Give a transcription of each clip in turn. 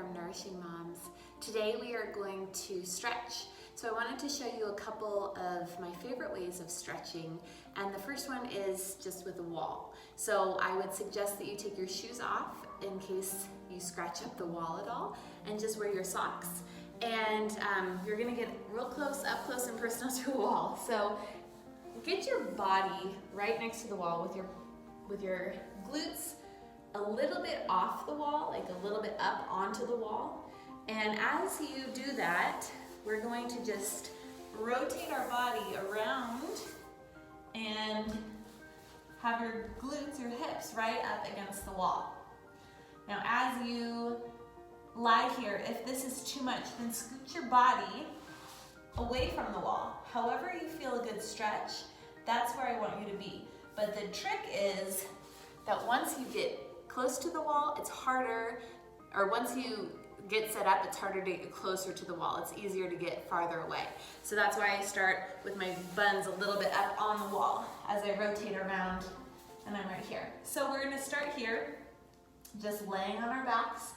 from Nourishing Moms. Today we are going to stretch. So I wanted to show you a couple of my favorite ways of stretching, and the first one is just with a wall. So I would suggest that you take your shoes off in case you scratch up the wall at all, and just wear your socks. And you're gonna get real close, up close and personal to a wall. So get your body right next to the wall with your glutes a little bit off the wall, like a little bit up onto the wall. And as you do that, we're going to just rotate our body around and have your glutes, your hips right up against the wall. Now as you lie here, if this is too much, then scoot your body away from the wall. However you feel a good stretch, that's where I want you to be. But the trick is that once you get close to the wall, it's harder, or once you get set up, it's harder to get closer to the wall. It's easier to get farther away. So that's why I start with my buns a little bit up on the wall as I rotate around, and I'm right here. So we're gonna start here, just laying on our backs,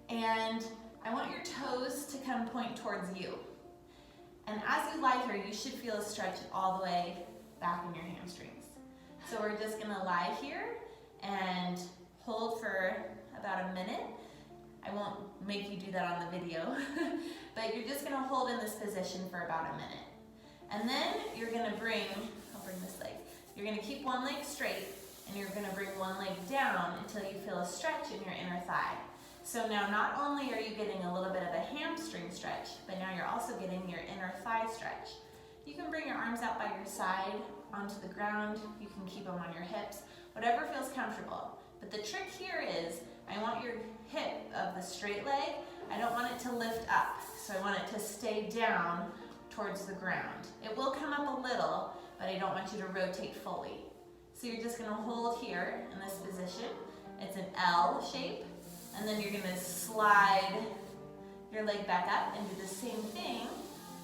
and I want your toes to come point towards you. And as you lie here, you should feel a stretch all the way back in your hamstrings. So we're just gonna lie here and hold for about a minute. I won't make you do that on the video, but you're just gonna hold in this position for about a minute. And then you're gonna I'll bring this leg. You're gonna keep one leg straight, and you're gonna bring one leg down until you feel a stretch in your inner thigh. So now not only are you getting a little bit of a hamstring stretch, but now you're also getting your inner thigh stretch. You can bring your arms out by your side onto the ground. You can keep them on your hips, whatever feels comfortable. But the trick here is I want your hip of the straight leg, I don't want it to lift up. So I want it to stay down towards the ground. It will come up a little, but I don't want you to rotate fully. So you're just gonna hold here in this position. It's an L shape. And then you're gonna slide your leg back up and do the same thing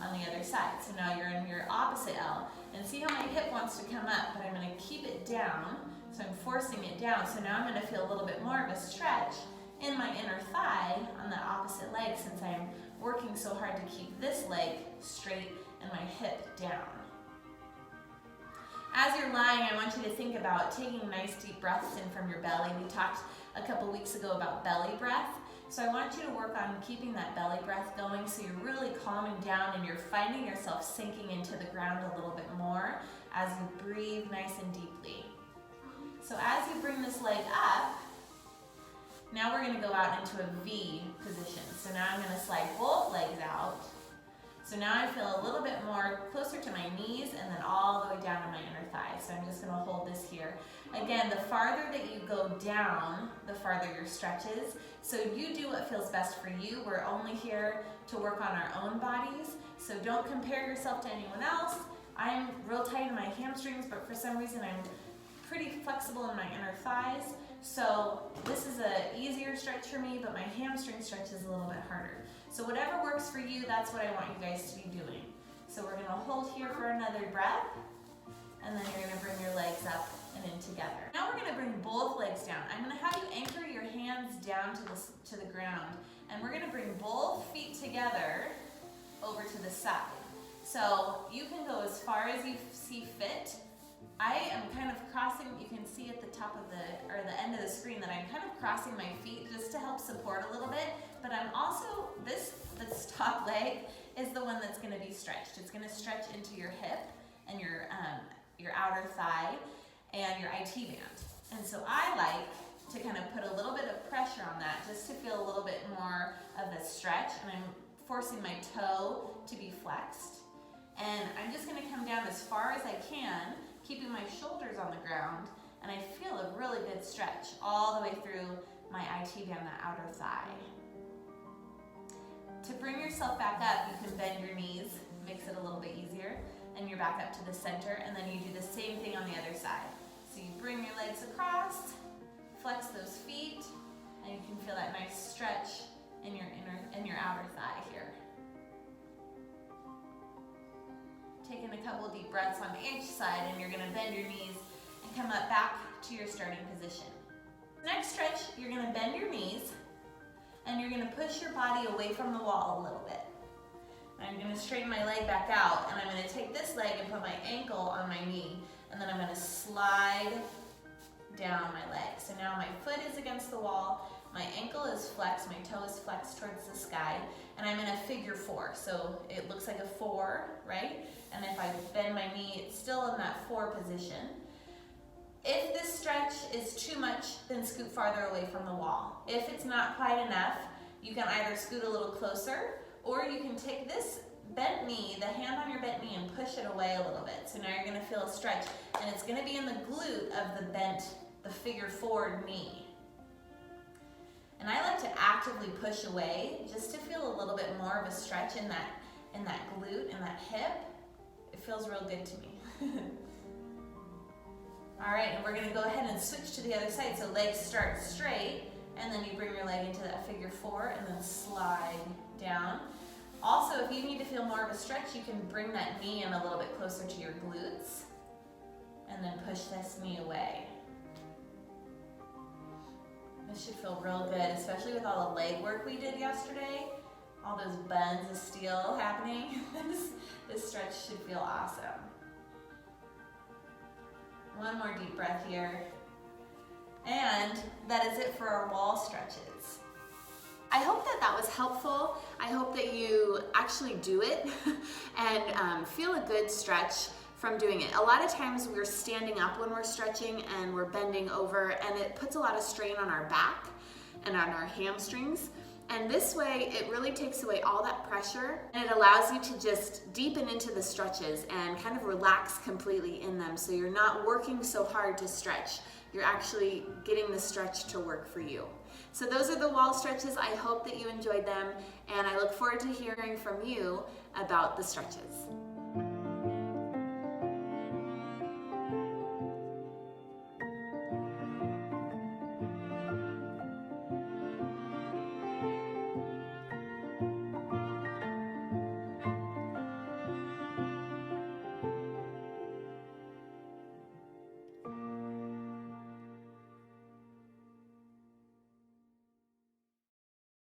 on the other side. So now you're in your opposite L. And see how my hip wants to come up, but I'm gonna keep it down. So I'm forcing it down. So now I'm gonna feel a little bit more of a stretch in my inner thigh on the opposite leg, since I'm working so hard to keep this leg straight and my hip down. As you're lying, I want you to think about taking nice deep breaths in from your belly. We talked a couple weeks ago about belly breath. So I want you to work on keeping that belly breath going, so you're really calming down and you're finding yourself sinking into the ground a little bit more as you breathe nice and deeply. So as you bring this leg up, now we're gonna go out into a V position. So now I'm gonna slide both legs out. So now I feel a little bit more closer to my knees and then all the way down to my inner thigh. So I'm just gonna hold this here. Again, the farther that you go down, the farther your stretch is. So you do what feels best for you. We're only here to work on our own bodies. So don't compare yourself to anyone else. I'm real tight in my hamstrings, but for some reason I'm pretty flexible in my inner thighs. So this is an easier stretch for me, but my hamstring stretch is a little bit harder. So whatever works for you, that's what I want you guys to be doing. So we're gonna hold here for another breath, and then you're gonna bring your legs up and in together. Now we're gonna bring both legs down. I'm gonna have you anchor your hands down to the ground, and we're gonna bring both feet together over to the side. So you can go as far as you see fit. I am kind of crossing, you can see at the top of the end of the screen that I'm kind of crossing my feet just to help support a little bit, but I'm also, this top leg is the one that's gonna be stretched. It's gonna stretch into your hip and your outer thigh and your IT band. And so I like to kind of put a little bit of pressure on that just to feel a little bit more of a stretch, and I'm forcing my toe to be flexed. And I'm just gonna come down as far as I can, keeping my shoulders on the ground, and I feel a really good stretch all the way through my IT band, the outer thigh. To bring yourself back up, you can bend your knees, makes it a little bit easier, and you're back up to the center, and then you do the same thing on the other side. So you bring your legs across, flex those feet, and you can feel that nice stretch in your outer thigh here. Taking a couple deep breaths on each side, and you're gonna bend your knees and come up back to your starting position. Next stretch, you're gonna bend your knees, and you're gonna push your body away from the wall a little bit. I'm gonna straighten my leg back out, and I'm gonna take this leg and put my ankle on my knee, and then I'm gonna slide down my leg. So now my foot is against the wall, my ankle is flexed, my toe is flexed towards the sky, and I'm in a figure four. So it looks like a 4, right? And if I bend my knee, it's still in that 4 position. If this stretch is too much, then scoot farther away from the wall. If it's not quite enough, you can either scoot a little closer, or you can take this bent knee, the hand on your bent knee, and push it away a little bit. So now you're gonna feel a stretch, and it's gonna be in the glute of the figure 4 knee. And I like to actively push away just to feel a little bit more of a stretch in that glute, in that hip. It feels real good to me. All right, and we're gonna go ahead and switch to the other side. So legs start straight, and then you bring your leg into that figure 4 and then slide down. Also, if you need to feel more of a stretch, you can bring that knee in a little bit closer to your glutes and then push this knee away. This should feel real good, especially with all the leg work we did yesterday. All those buns of steel happening. This stretch should feel awesome. One more deep breath here. And that is it for our wall stretches. I hope that was helpful. I hope that you actually do it and feel a good stretch from doing it. A lot of times we're standing up when we're stretching and we're bending over, and it puts a lot of strain on our back and on our hamstrings. And this way, it really takes away all that pressure, and it allows you to just deepen into the stretches and kind of relax completely in them, so you're not working so hard to stretch. You're actually getting the stretch to work for you. So those are the wall stretches. I hope that you enjoyed them, and I look forward to hearing from you about the stretches.